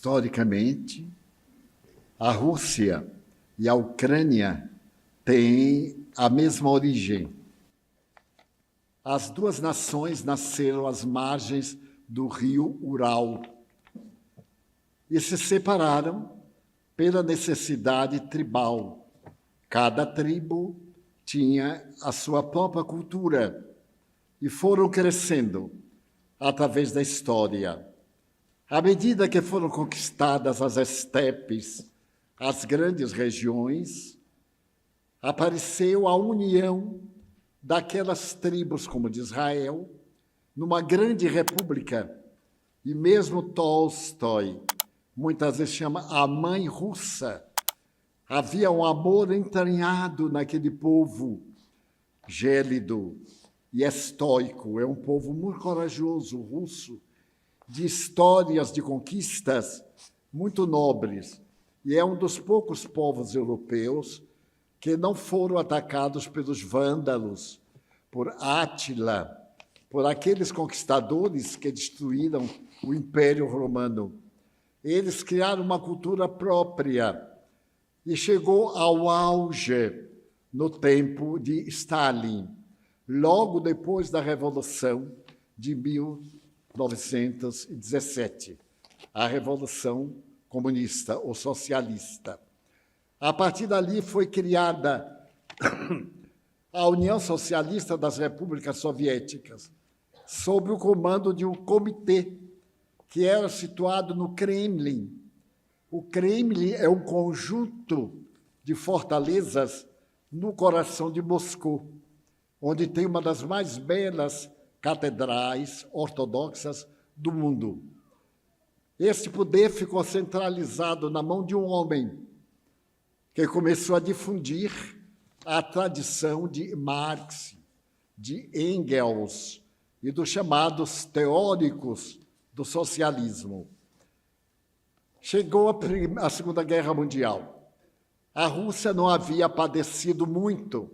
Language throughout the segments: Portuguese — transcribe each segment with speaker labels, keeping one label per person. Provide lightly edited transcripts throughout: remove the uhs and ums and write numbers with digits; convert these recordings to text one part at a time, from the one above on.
Speaker 1: Historicamente, a Rússia e a Ucrânia têm a mesma origem. As duas nações nasceram às margens do rio Ural e se separaram pela necessidade tribal. Cada tribo tinha a sua própria cultura e foram crescendo através da história. À medida que foram conquistadas as estepes, as grandes regiões, apareceu a união daquelas tribos, como de Israel, numa grande república. E mesmo Tolstói, muitas vezes chama a mãe russa. Havia um amor entranhado naquele povo gélido e estoico. É um povo muito corajoso, russo, de histórias de conquistas muito nobres. E é um dos poucos povos europeus que não foram atacados pelos vândalos, por Átila, por aqueles conquistadores que destruíram o Império Romano. Eles criaram uma cultura própria e chegou ao auge no tempo de Stalin, logo depois da Revolução de 1917, a Revolução Comunista ou Socialista. A partir dali foi criada a União Socialista das Repúblicas Soviéticas, sob o comando de um comitê que era situado no Kremlin. O Kremlin é um conjunto de fortalezas no coração de Moscou, onde tem uma das mais belas catedrais ortodoxas do mundo. Este poder ficou centralizado na mão de um homem que começou a difundir a tradição de Marx, de Engels e dos chamados teóricos do socialismo. Chegou a Segunda Guerra Mundial. A Rússia não havia padecido muito,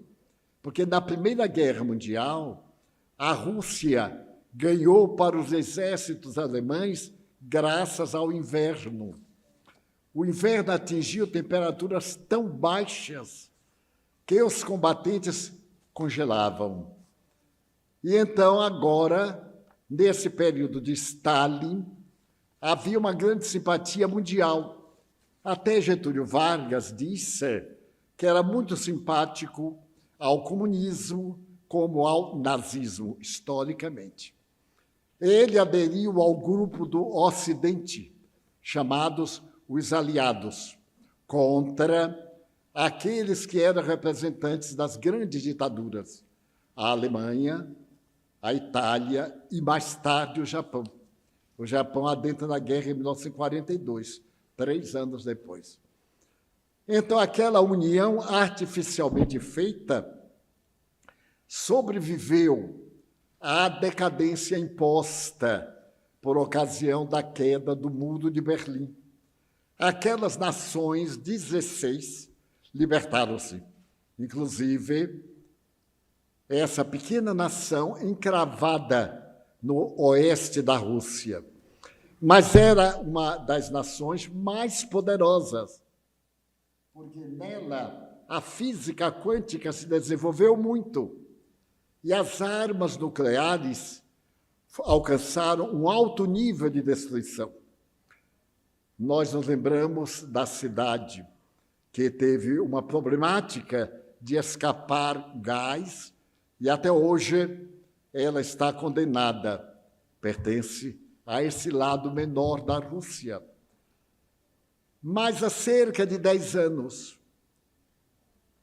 Speaker 1: porque na Primeira Guerra Mundial, a Rússia ganhou para os exércitos alemães graças ao inverno. O inverno atingiu temperaturas tão baixas que os combatentes congelavam. E então, agora, nesse período de Stalin, havia uma grande simpatia mundial. Até Getúlio Vargas disse que era muito simpático ao comunismo como ao nazismo, historicamente. Ele aderiu ao grupo do Ocidente, chamados os aliados, contra aqueles que eram representantes das grandes ditaduras, a Alemanha, a Itália e, mais tarde, o Japão. O Japão adentra na guerra em 1942, 3 anos depois. Então, aquela união artificialmente feita sobreviveu à decadência imposta por ocasião da queda do Muro de Berlim. Aquelas nações, 16, libertaram-se. Inclusive, essa pequena nação encravada no oeste da Rússia. Mas era uma das nações mais poderosas, porque nela a física quântica se desenvolveu muito e as armas nucleares alcançaram um alto nível de destruição. Nós nos lembramos da cidade que teve uma problemática de escapar gás e até hoje ela está condenada, pertence a esse lado menor da Rússia. Mas há cerca de 10 anos,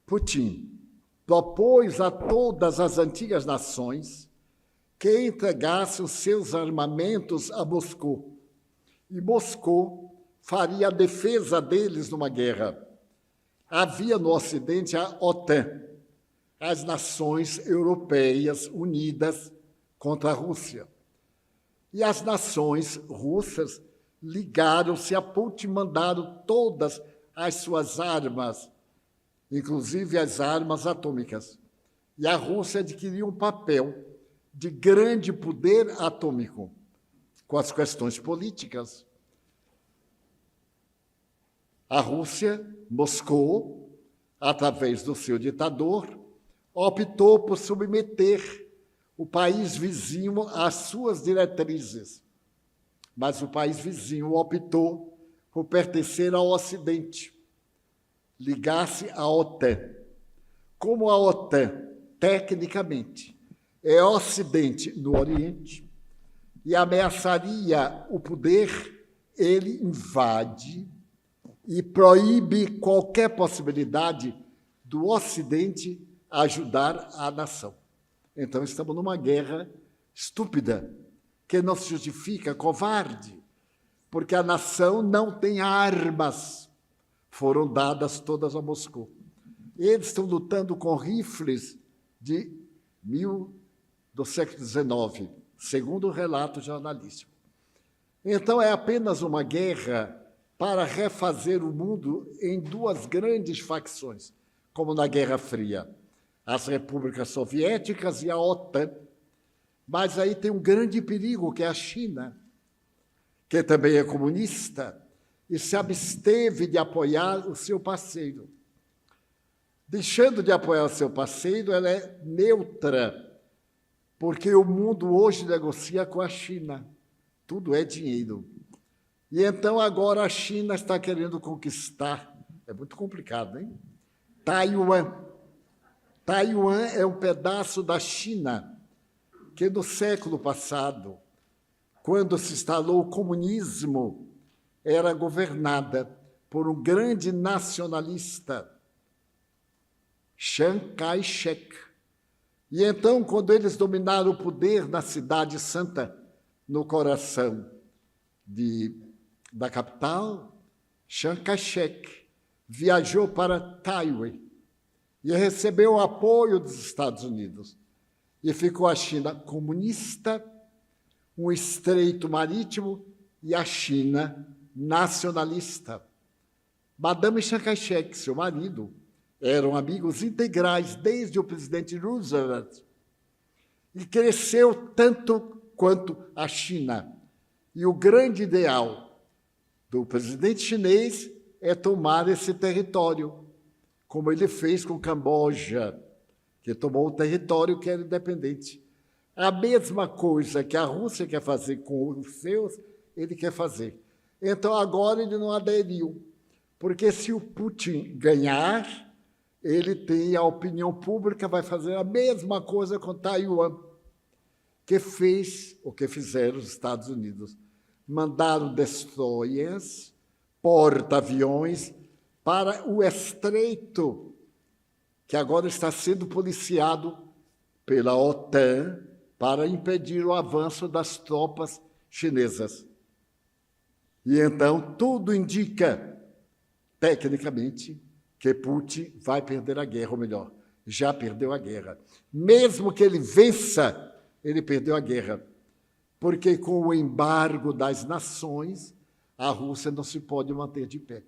Speaker 1: Putin propôs a todas as antigas nações que entregassem os seus armamentos a Moscou. E Moscou faria a defesa deles numa guerra. Havia no Ocidente a OTAN, as nações europeias unidas contra a Rússia. E as nações russas ligaram-se a Putin, mandaram todas as suas armas, inclusive as armas atômicas. E a Rússia adquiriu um papel de grande poder atômico, com as questões políticas. A Rússia, Moscou, através do seu ditador, optou por submeter o país vizinho às suas diretrizes. Mas o país vizinho optou por pertencer ao Ocidente, ligar-se à OTAN. Como a OTAN, tecnicamente, é Ocidente no Oriente e ameaçaria o poder, ele invade e proíbe qualquer possibilidade do Ocidente ajudar a nação. Então, estamos numa guerra estúpida, que não se justifica, covarde, porque a nação não tem armas, foram dadas todas a Moscou. Eles estão lutando com rifles do século XIX, segundo o relato jornalístico. Então, é apenas uma guerra para refazer o mundo em duas grandes facções, como na Guerra Fria, as repúblicas soviéticas e a OTAN. Mas aí tem um grande perigo, que é a China, que também é comunista, e se absteve de apoiar o seu parceiro. Deixando de apoiar o seu parceiro, ela é neutra, porque o mundo hoje negocia com a China. Tudo é dinheiro. E então agora a China está querendo conquistar, é muito complicado, hein? Taiwan. Taiwan é um pedaço da China que no século passado, quando se instalou o comunismo, era governada por um grande nacionalista, Chiang Kai-shek. E então, quando eles dominaram o poder na cidade santa, no coração da capital, Chiang Kai-shek viajou para Taiwan e recebeu o apoio dos Estados Unidos. E ficou a China comunista, um estreito marítimo, e a China nacionalista. Madame Chiang Kai-shek, seu marido, eram amigos integrais desde o presidente Roosevelt, e cresceu tanto quanto a China. E o grande ideal do presidente chinês é tomar esse território, como ele fez com Camboja, que tomou um território que era independente. A mesma coisa que a Rússia quer fazer com os seus, ele quer fazer. Então, agora ele não aderiu, porque se o Putin ganhar, ele tem a opinião pública, vai fazer a mesma coisa com Taiwan, que fez o que fizeram os Estados Unidos. Mandaram destroyers, porta-aviões, para o estreito, que agora está sendo policiado pela OTAN para impedir o avanço das tropas chinesas. E então tudo indica, tecnicamente, que Putin vai perder a guerra, ou melhor, já perdeu a guerra. Mesmo que ele vença, ele perdeu a guerra, porque com o embargo das nações, a Rússia não se pode manter de pé.